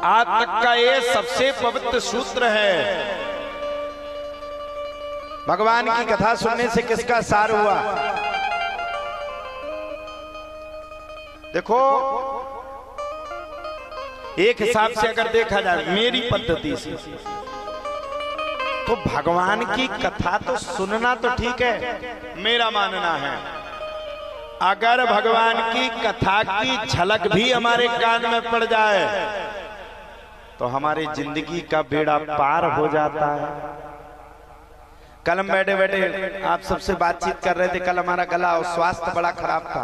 आज तक का ये सबसे पवित्र सूत्र है। भगवान की कथा सुनने से किसका सार हुआ? देखो, एक हिसाब से अगर देखा जाए मेरी पद्धति से, तो भगवान की कथा तो सुनना तो ठीक है, मेरा मानना है। अगर भगवान की कथा की झलक भी हमारे कान में पड़ जाए तो हमारी जिंदगी का बेड़ा पार हो जाता है। कल हम बैठे बैठे आप सबसे बातचीत कर रहे थे। कल हमारा गला और स्वास्थ्य बड़ा खराब था।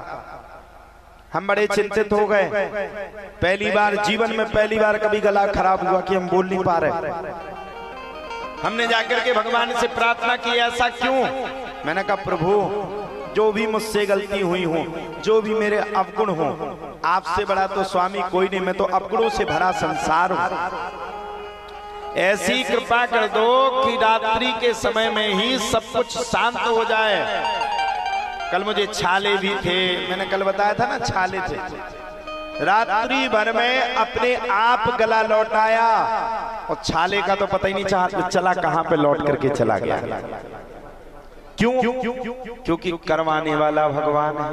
हम बड़े चिंतित हो गए। पहली बार जीवन में पहली बार कभी गला खराब हुआ कि हम बोल नहीं पा रहे। हमने जाकर के भगवान से प्रार्थना की, ऐसा क्यों? मैंने कहा, प्रभु जो भी मुझसे गलती हुई हो, जो भी मेरे अवगुण हो, आपसे बड़ा तो स्वामी कोई नहीं, मैं तो अवगुणों से भरा संसार हूं। ऐसी कृपा कर दो कि रात्रि के समय में ही सब कुछ शांत हो जाए। कल मुझे छाले भी थे, मैंने कल बताया था ना, छाले थे। रात्रि भर में अपने आप गला लौटाया और छाले का तो पता ही नहीं चला कहां पे लौट करके चला गया। क्यों? क्योंकि करवाने वाला भगवान है,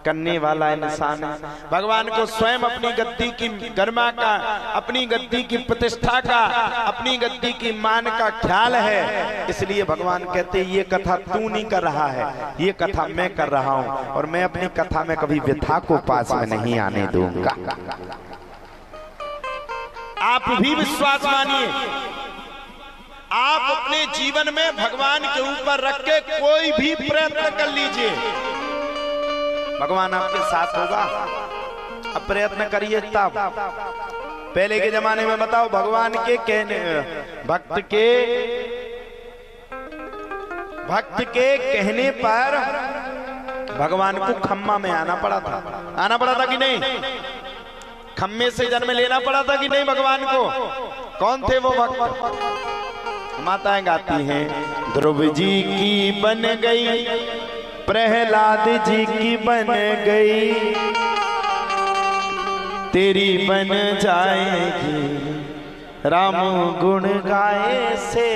करने वाला इंसान है। भगवान को स्वयं अपनी गद्दी की गरिमा का, अपनी गद्दी की प्रतिष्ठा का, अपनी गद्दी की मान का ख्याल है। इसलिए भगवान कहते, ये कथा तू नहीं कर रहा है, ये कथा मैं कर रहा हूं, और मैं अपनी कथा में कभी व्यथा को पास में नहीं आने दूंगा। आप भी विश्वास मानिए। आप अपने जीवन में भगवान के ऊपर रख के कोई भी प्रयत्न कर लीजिए, भगवान आपके साथ होगा। अब प्रयत्न करिए तब। पहले के जमाने में बताओ, भगवान के कहने, भक्त के कहने पर भगवान को खम्मा में आना पड़ा था कि नहीं? खम्मे से जन्म लेना पड़ा था कि नहीं भगवान को? कौन थे वो भक्त? माताएं गाती हैं, ध्रुव जी की बन गई, प्रहलाद जी की बन गई, तेरी बन जाएगी राम गुण गाए से।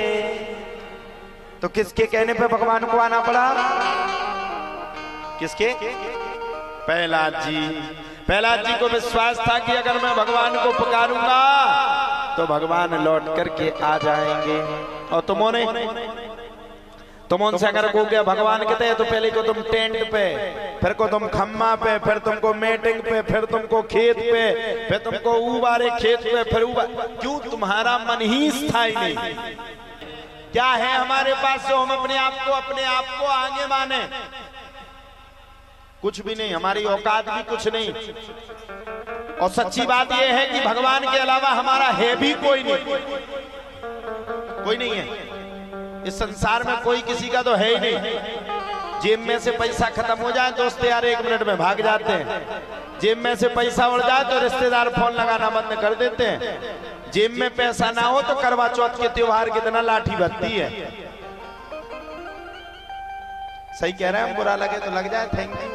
तो किसके कहने पे भगवान को आना पड़ा? किसके? प्रहलाद जी। प्रहलाद जी को विश्वास था कि अगर मैं भगवान को पुकारूंगा तो भगवान लौट करके आ जाएंगे। और तुम उनसे अगर को गया, भगवान कहते हैं तो पहले को तुम टेंट पे, फिर को तुम खम्मा पे, फिर तुमको मीटिंग पे, फिर तुमको खेत पे, फिर तुमको उबारे खेत पे, फिर क्यों? तुम्हारा मन ही स्थायी नहीं। क्या है हमारे पास जो हम अपने आप को आगे माने? कुछ भी नहीं, हमारी औकात भी कुछ नहीं। और सच्ची बात यह है कि भगवान के अलावा हमारा है भी कोई नहीं है। इस संसार में कोई किसी का तो है ही नहीं। जेब में से पैसा खत्म हो जाए, दोस्त यार 1 मिनट में भाग जाते हैं। जेब में से पैसा उड़ जाए तो रिश्तेदार फोन लगाना बंद कर देते हैं। जेब में पैसा ना हो तो करवा चौथ के त्योहार की तरह लाठी बजती है। सही कह रहे हैं, बुरा लगे तो लग जाए, थैंक यू।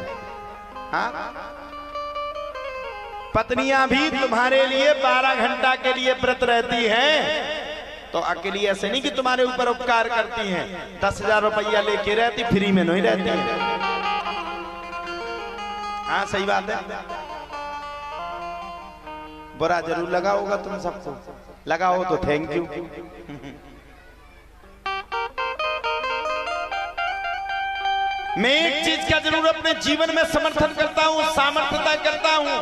हाँ, पत्नियां भी तुम्हारे लिए 12 घंटा के लिए व्रत रहती हैं, तो अकेली ऐसे नहीं कि तुम्हारे ऊपर उपकार करती हैं। 10,000 रुपया लेके रहती, फ्री में नहीं रहती है। हाँ, सही बात है। बुरा जरूर लगा होगा तुम सबको, लगा हो तो थैंक यू। मैं एक चीज का जरूर अपने जीवन में समर्थन करता हूं, सामर्थ्यता करता हूं।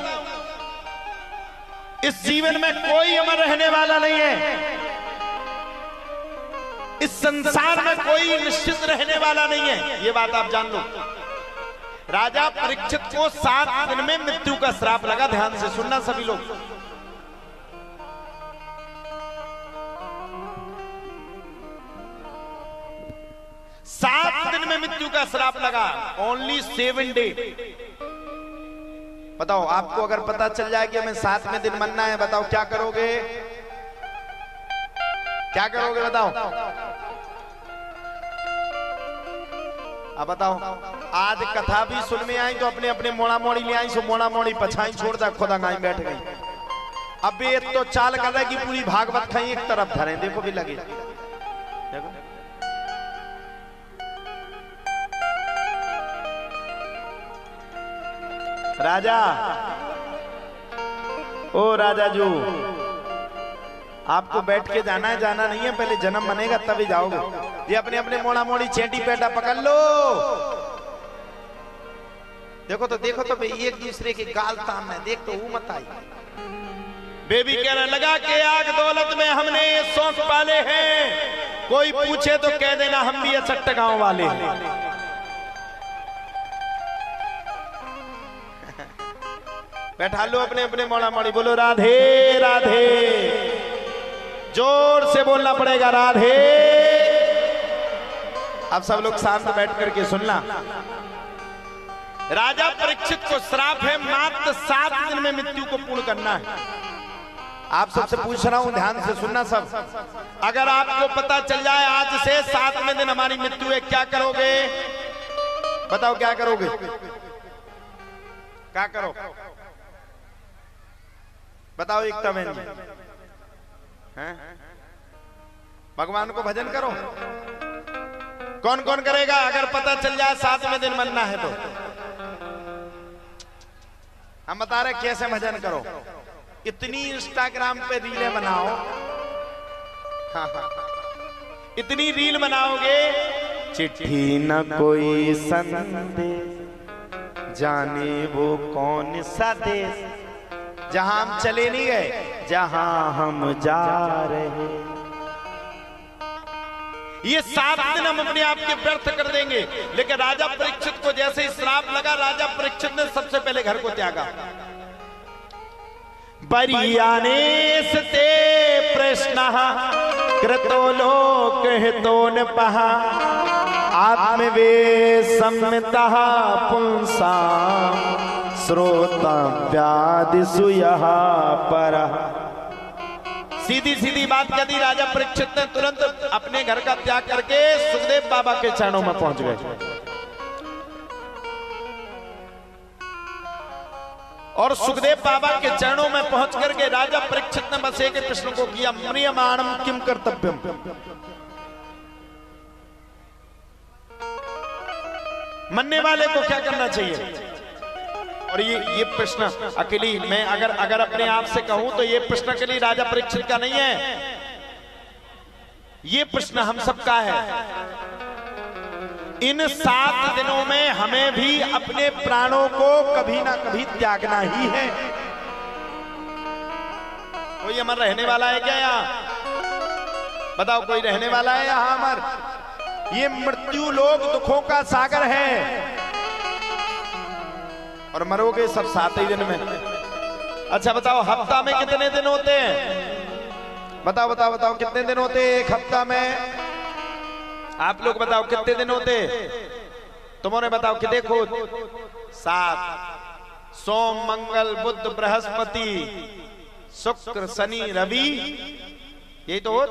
इस जीवन में कोई अमर रहने वाला नहीं है। इस संसार में कोई निश्चित रहने वाला नहीं है, ये बात आप जान लो। राजा परीक्षित को 7 दिन में मृत्यु का श्राप लगा। ध्यान से सुनना सभी लोग। सात दिन में मृत्यु का श्राप लगा। Only 7 day. बताओ, आपको अगर पता चल जाए कि हमें 7वें दिन मरना है, बताओ क्या करोगे? क्या करोगे बताओ? अब बताओ, आज कथा भी सुन में आई तो अपने अपने मोड़ा मोड़ी ले आई, सो मोड़ा मोड़ी पछाई छोड़ दा खुदा गाई बैठ गई। अब ये तो चाल कर रहा है कि पूरी भागवत खाई एक तरफ धरे, देखो भी लगे, देखो राजा, ओ राजा जो आपको बैठ के जाना है, जाना नहीं है, पहले जन्म बनेगा तभी जाओगे। ये अपने अपने मोड़ा मोड़ी चेटी पेटा पकड़ लो। देखो तो एक दूसरे के गाल तामने, देख तो वो मत आई। बेबी कहने लगा कि आग दौलत में हमने ये शौक पाले हैं, कोई पूछे तो कह देना हम भी अचट्ट गांव वाले हैं। बैठा लो अपने अपने मोड़ा मोड़ी, बोलो राधे राधे, जोर से बोलना पड़ेगा राधे। अब सब लोग शांत बैठ करके सुनना। राजा परीक्षित को श्राप है मात्र 7 दिन में मृत्यु को पूर्ण करना है। आप सबसे पूछ रहा हूं, ध्यान से सुनना सब। अगर आपको पता चल जाए आज से 7वें दिन हमारी मृत्यु है, क्या करोगे? बताओ क्या करोगे? क्या करो? बताओ एकता बहन जी, भगवान को भजन करो। कौन कौन करेगा अगर पता चल जाए 7वें दिन मरना है तो? हम बता रहे कैसे भजन करो। इतनी इंस्टाग्राम पे रीलें बनाओ, इतनी रील बनाओगे, चिट्ठी न कोई संदेश, जाने वो कौन सा देश, जहां हम चले नहीं गए, जहां हम जा रहे। ये 7 दिन हम अपने आप के व्यर्थ कर देंगे। लेकिन राजा परीक्षित को जैसे ही श्राप लगा, राजा परीक्षित ने सबसे पहले घर को त्यागा। बरियानेस ते प्रश्न कृतो लोक हितो न पहा, आत्मवे सम्मितः पुंसा श्रोता व्यादिषु यहा पर। सीधी सीधी बात कह दी। राजा परीक्षित ने तुरंत अपने घर का त्याग करके सुखदेव बाबा के चरणों में पहुंच गए। और सुखदेव बाबा के चरणों में पहुंच करके राजा परीक्षित ने बस एक प्रश्न को किया, म्रियमाणम किम कर्तव्यम, मरने वाले को क्या करना चाहिए? और ये प्रश्न अकेली मैं अगर अपने आप से कहूं तो ये प्रश्न अकेली राजा परीक्षित का नहीं है, ये प्रश्न हम सबका है। इन 7 दिनों में हमें भी अपने प्राणों को कभी ना कभी त्यागना ही है। कोई अमर रहने वाला है क्या यहाँ? बताओ कोई रहने वाला है यहाँ अमर? ये मृत्यु लोक दुखों का सागर है और मरोगे सब 7 ही दिन में। अच्छा बताओ हफ्ता में कितने दिन होते हैं? बताओ बताओ बताओ कितने दिन होते हैं एक हफ्ता में? आप लोग बताओ कितने दिन होते? तुम्हारे बताओ कि देखो 7, सोम मंगल बुध बृहस्पति शुक्र शनि रवि, यही तो हो।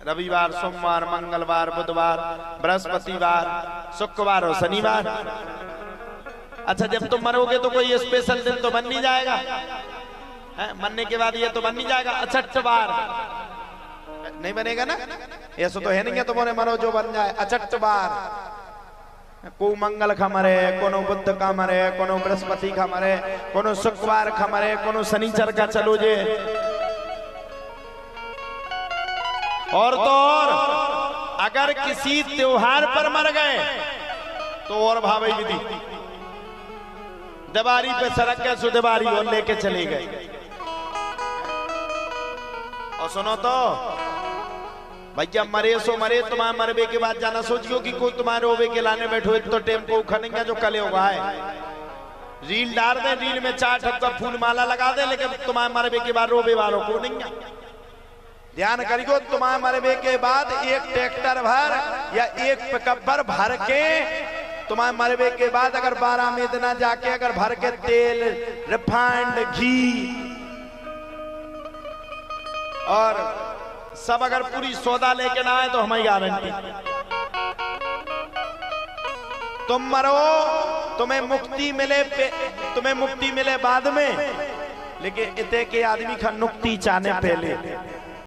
रविवार सोमवार मंगलवार बुधवार बृहस्पतिवार शुक्रवार और शनिवार। अच्छा जब तुम मरोगे तो कोई स्पेशल दिन तो बन नहीं जाएगा? मरने के बाद ये तो बन नहीं जाएगा। अछठवार नहीं बनेगा ना? ऐसा तो है नहीं है तुम्हारे मरो जो बन जाए। अछठवार को मंगल का मरे, कोनो बुद्ध का मरे, कोनो बृहस्पति का मरे, कोनो शुक्रवार का मरे, कोनो शनिचर का चलो जे। और तो और अगर किसी त्योहार पर मर गए तो और भावी विधि, दीवारी पे सड़क के सुदीवारी और लेके चले गए। और सुनो तो भैया मरे सो मरे, तुम्हारे मरबे के बाद जाना सोचियो कि कोई तुम्हारे रोबे के लाने बैठो तो टेम्पो खनेंगे जो कले होगा है। रील डाल दे, रील में 4 ठप्पा फूल माला लगा दे, लेकिन तुम्हारे मरबे के बाद रोबे वालों को नहीं। ध्यान करियो, तुम्हारे मरबे के बाद एक ट्रैक्टर भर या एक पिकअप भर के तुम्हारे मरबे के बाद अगर 12 में इतना जाके अगर भर के तेल रिफाइंड घी और सब अगर पूरी सौदा लेके ना आए तो हमारी गारंटी। तुम मरो तुम्हें मुक्ति मिले बाद में, लेकिन इतने के आदमी का नुक्ति चाने पहले